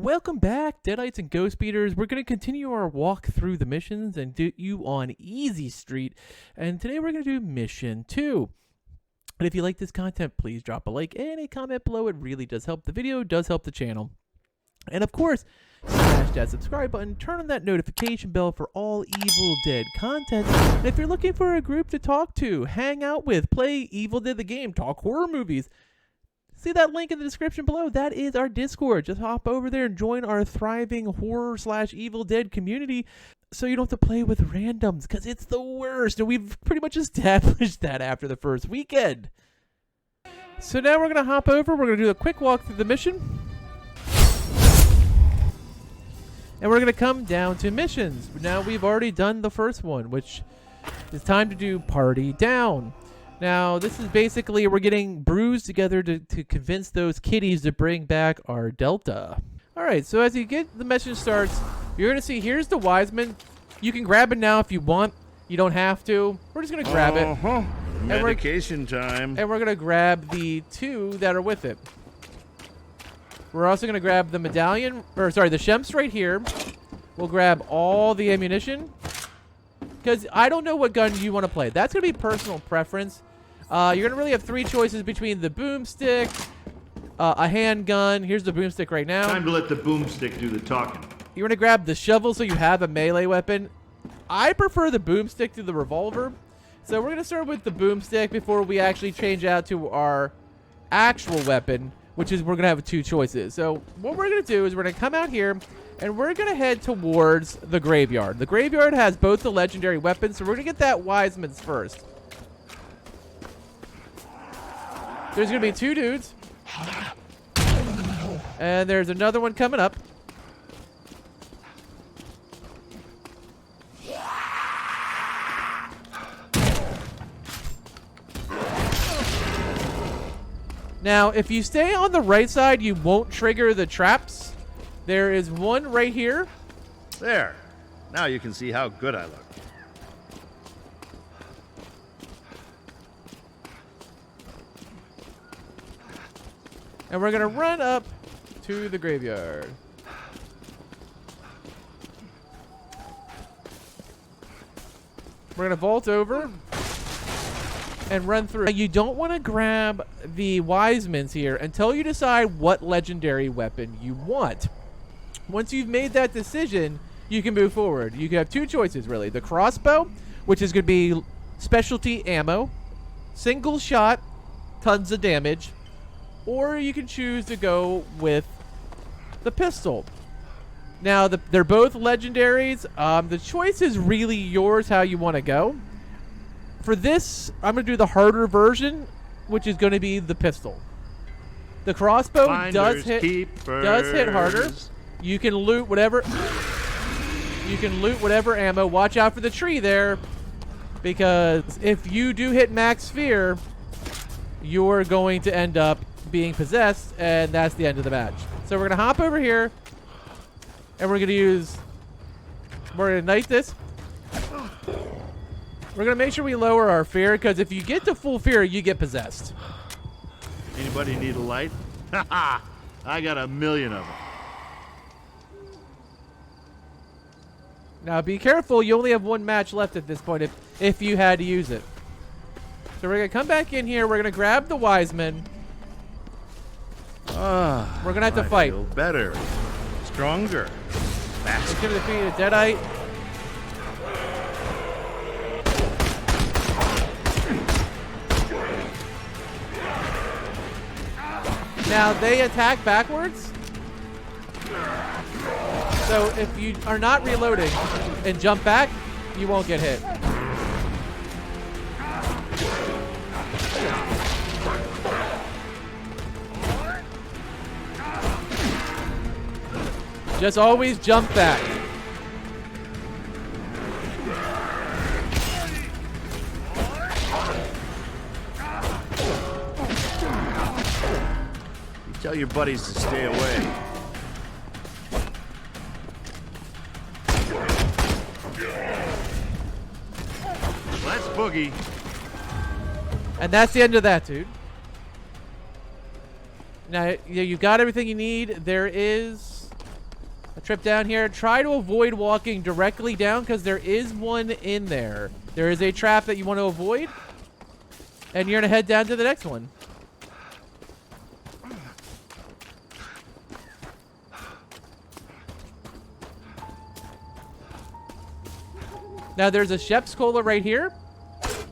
Welcome back, Deadites and Ghost Beaters. We're going to continue our walk through the missions and do you on Easy Street. And today we're going to do Mission 2. And if you like this content, please drop a like and a comment below. It really does help the video, does help the channel. And of course, smash that subscribe button, turn on that notification bell for all Evil Dead content. And if you're looking for a group to talk to, hang out with, play Evil Dead the game, talk horror movies, see that link in the description below. That is our Discord. Just hop over there and join our thriving horror/Evil Dead community so you don't have to play with randoms, because it's the worst. And we've pretty much established that after the first weekend. So now we're going to hop over. We're going to do a quick walk through the mission. And we're going to come down to missions. Now we've already done the first one, which is time to do Party Down. Now, this is basically we're getting brews together to convince those kitties to bring back our Delta. All right, so as you get the mission starts, you're going to see here's the Wiseman. You can grab it now if you want. You don't have to. We're just going to grab it. Medication time. And we're going to grab the two that are with it. We're also going to grab the medallion, or sorry, the Shemps right here. We'll grab all the ammunition, because I don't know what gun you want to play. That's going to be personal preference. You're going to really have three choices between the boomstick, a handgun. Here's the boomstick right now. Time to let the boomstick do the talking. You're going to grab the shovel so you have a melee weapon. I prefer the boomstick to the revolver. So we're going to start with the boomstick before we actually change out to our actual weapon, which is we're going to have two choices. So what we're going to do is we're going to come out here and we're going to head towards the graveyard. The graveyard has both the legendary weapons, so we're going to get that Wiseman's first. There's going to be two dudes. And there's another one coming up. Now, if you stay on the right side, you won't trigger the traps. There is one right here. There. Now you can see how good I look. And we're going to run up to the graveyard. We're going to vault over and run through. Now, you don't want to grab the Wisemans here until you decide what legendary weapon you want. Once you've made that decision, you can move forward. You can have two choices, really. The crossbow, which is going to be specialty ammo, single shot, tons of damage, or you can choose to go with the pistol. Now, they're both legendaries. The choice is really yours how you want to go. For this, I'm going to do the harder version, which is going to be the pistol. The crossbow does hit harder. You can loot whatever. You can loot whatever ammo. Watch out for the tree there, because if you do hit max fear, you're going to end up being possessed, and that's the end of the match. So we're gonna hop over here, and we're gonna ignite this. We're gonna make sure we lower our fear, because if you get to full fear, you get possessed. Anybody need a light? Haha! I got 1,000,000 of them. Now be careful, you only have one match left at this point if you had to use it. So we're gonna come back in here, we're gonna grab the Wiseman. We're gonna have to fight. Feel better, stronger, faster. Let's give the defeat a Deadite. Now they attack backwards. So if you are not reloading and jump back, you won't get hit. Just always jump back. You tell your buddies to stay away. Let's boogie. And that's the end of that, dude. Now, you got everything you need. There is a trip down here. Try to avoid walking directly down because there is one in there. There is a trap that you want to avoid. And you're going to head down to the next one. Now there's a Shep's Cola right here.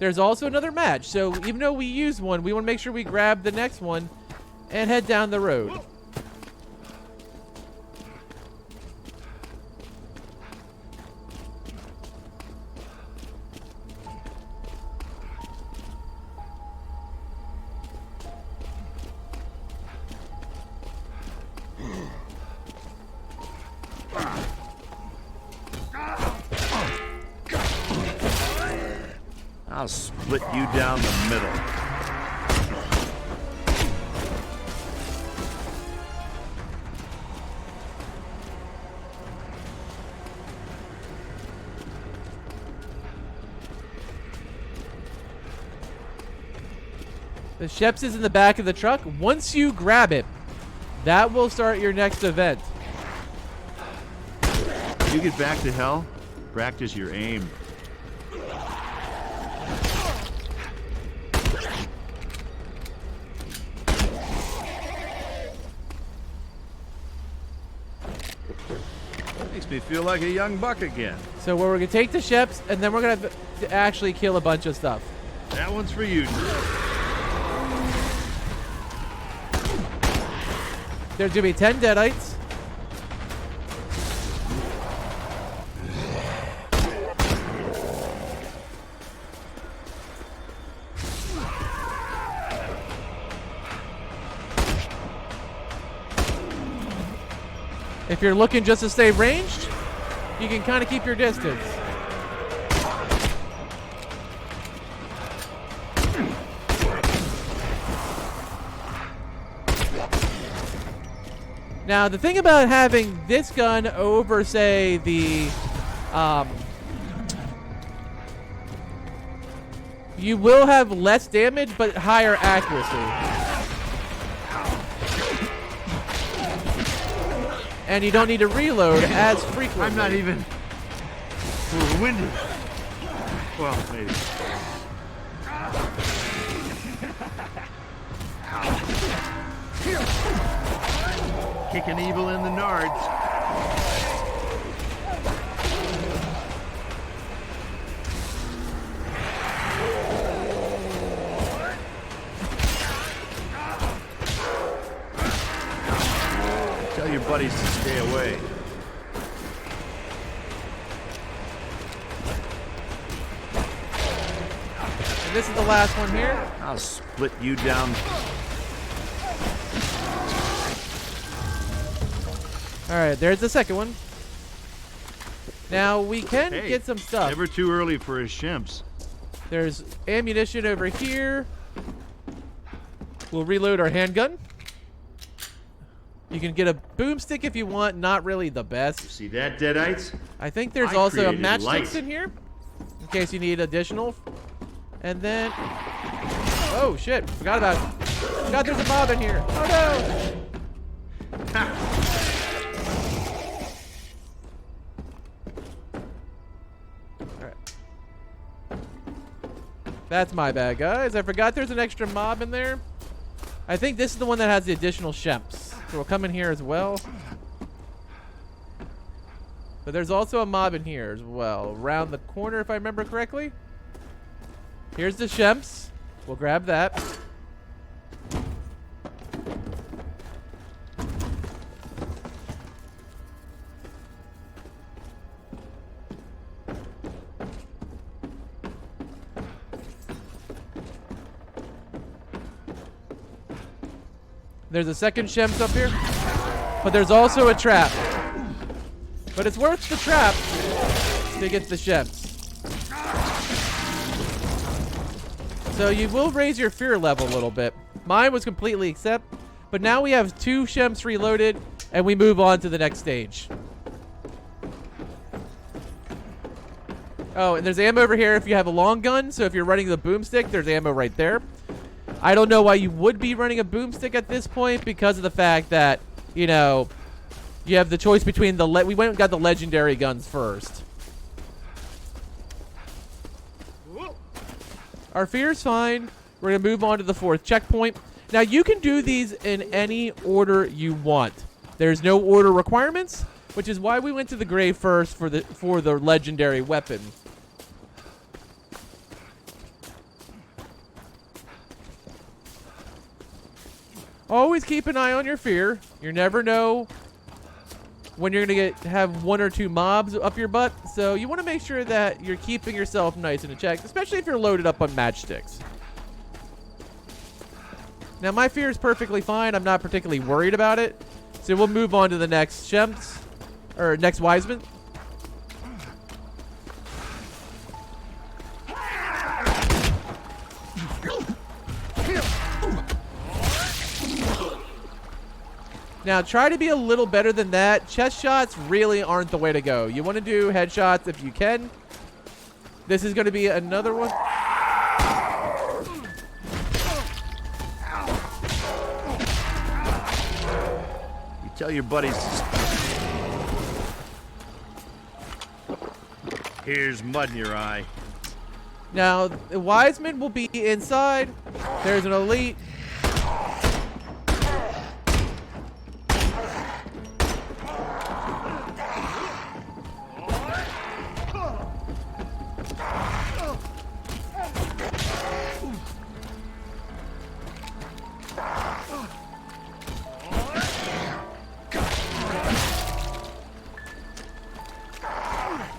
There's also another match. So even though we use one, we want to make sure we grab the next one and head down the road. I'll split you down the middle. The Sheps is in the back of the truck. Once you grab it, that will start your next event. You get back to hell, practice your aim. Makes me feel like a young buck again. So we're going to take the Sheps, and then we're going to actually kill a bunch of stuff. That one's for you. There's going to be 10 Deadites. If you're looking just to stay ranged, you can kind of keep your distance. Now, the thing about having this gun over, say, the... you will have less damage, but higher accuracy. And you don't need to reload as frequently. I'm not even winded. Well, maybe. Kicking evil in the nards. Tell your buddies to stay away. And this is the last one here. I'll split you down. All right, there's the second one. Now we can Hey, get some stuff. Never too early for his shimps. There's ammunition over here. We'll reload our handgun. You can get a boomstick if you want. Not really the best. See that, Deadites? I think there's I also a created matchsticks light. in here, in case you need additional. And then, oh shit, forgot about it. God, there's a mob in here. Oh no! Alright. That's my bad, guys. I forgot there's an extra mob in there. I think this is the one that has the additional Sheps. So we'll come in here as well. But there's also a mob in here as well. Around the corner, if I remember correctly. Here's the Sheps. We'll grab that. There's a second Shems up here. But there's also a trap. But it's worth the trap to get the Shems. So you will raise your fear level a little bit. Mine was completely accept. But now we have 2 Shems reloaded. And we move on to the next stage. Oh, and there's ammo over here if you have a long gun. So if you're running the boomstick, there's ammo right there. I don't know why you would be running a boomstick at this point because of the fact that, you know, You have the choice between the we went and got the legendary guns first. Our fear's fine. We're gonna move on to the 4th checkpoint. Now you can do these in any order you want. There's no order requirements, which is why we went to the grave first for the legendary weapon. Always keep an eye on your fear. You never know when you're gonna have 1 or 2 mobs up your butt, so you want to make sure that you're keeping yourself nice and in check, especially if you're loaded up on matchsticks. Now my fear is perfectly fine. I'm not particularly worried about it, so we'll move on to the next Shemps or next Wiseman. Now, try to be a little better than that. Chest shots really aren't the way to go. You want to do headshots if you can. This is going to be another one. You tell your buddies. Here's mud in your eye. Now, the Wiseman will be inside. There's an elite.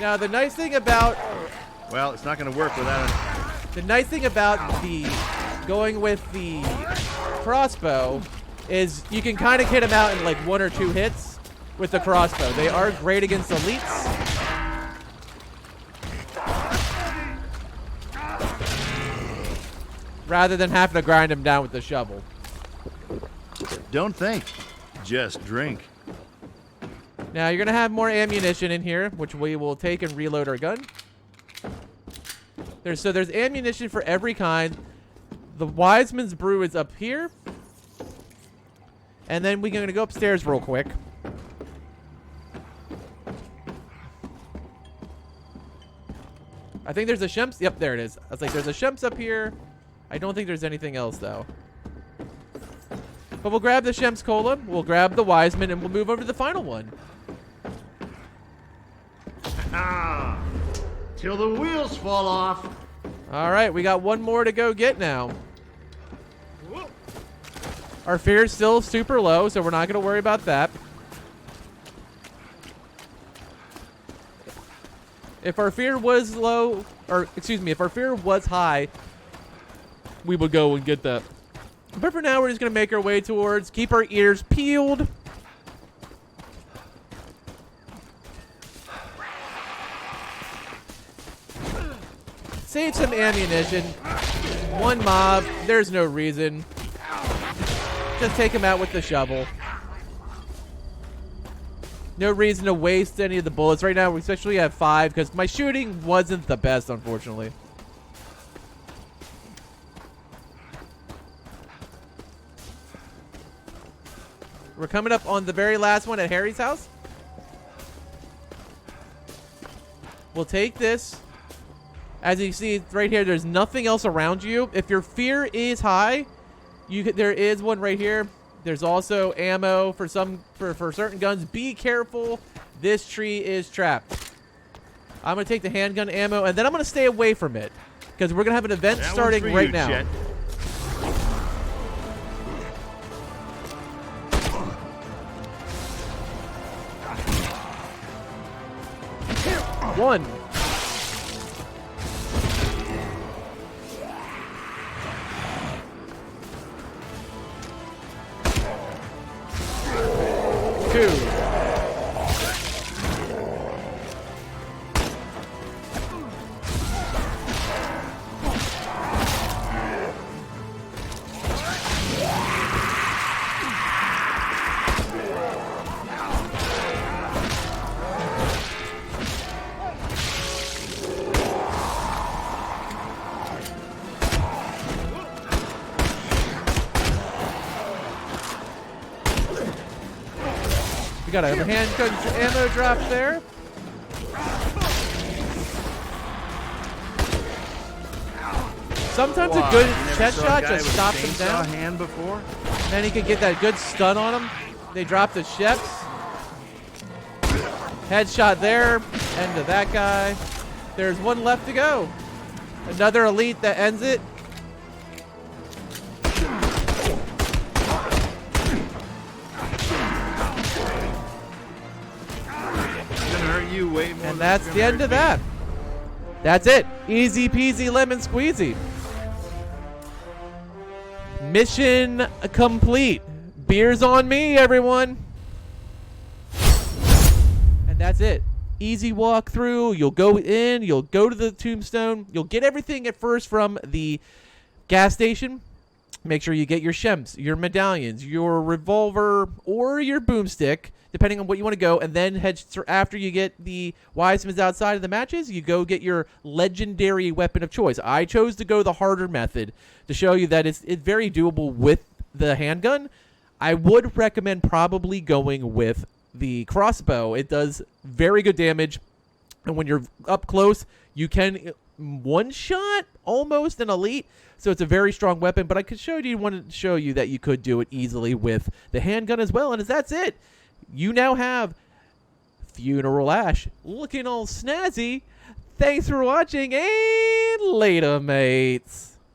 Now, the nice thing about... Well, it's not going to work without it. The nice thing about the going with the crossbow is you can kind of hit them out in like 1 or 2 hits with the crossbow. They are great against elites. Rather than having to grind them down with the shovel. Don't think. Just drink. Now, you're going to have more ammunition in here, which we will take and reload our gun. There's ammunition for every kind. The Wiseman's Brew is up here. And then we're going to go upstairs real quick. I think there's a Shemps. Yep, there it is. I was like, there's a Shemps up here. I don't think there's anything else, though. But we'll grab the Shemps Cola. We'll grab the Wiseman, and we'll move over to the final one. Ah, till the wheels fall off. All right, we got one more to go get now. Our fear is still super low, so we're not going to worry about that. If our fear was low, or excuse me, if our fear was high, we would go and get that. But for now, we're just going to make our way towards, keep our ears peeled. Save some ammunition. One mob, there's no reason. Just take him out with the shovel. No reason to waste any of the bullets. Right now, we especially have 5 because my shooting wasn't the best, unfortunately. We're coming up on the very last one at Harry's house. We'll take this. As you see right here, there's nothing else around you. If your fear is high, there is one right here. There's also ammo for certain guns. Be careful. This tree is trapped. I'm going to take the handgun ammo, and then I'm going to stay away from it because we're going to have an event starting right now. Chet. One. Two. You got a handgun ammo drop there. Sometimes a good headshot just stops him down. Hand before? Then he can get that good stun on him. They drop the Sheps. Headshot there. End of that guy. There's one left to go. Another elite that ends it. You way more. And that's the end of that. That's it. Easy peasy lemon squeezy. Mission complete. Beers on me, everyone. And that's it. Easy walk through. You'll go in. You'll go to the tombstone. You'll get everything at first from the gas station. Make sure you get your shems, your medallions, your revolver, or your boomstick, depending on what you want to go. And then after you get the Wiseman's outside of the matches, you go get your legendary weapon of choice. I chose to go the harder method to show you that it's very doable with the handgun. I would recommend probably going with the crossbow. It does very good damage. And when you're up close, you can one-shot almost an elite. So it's a very strong weapon. But I wanted to show you that you could do it easily with the handgun as well. And that's it. You now have Funeral Ash looking all snazzy. Thanks for watching, and later, mates.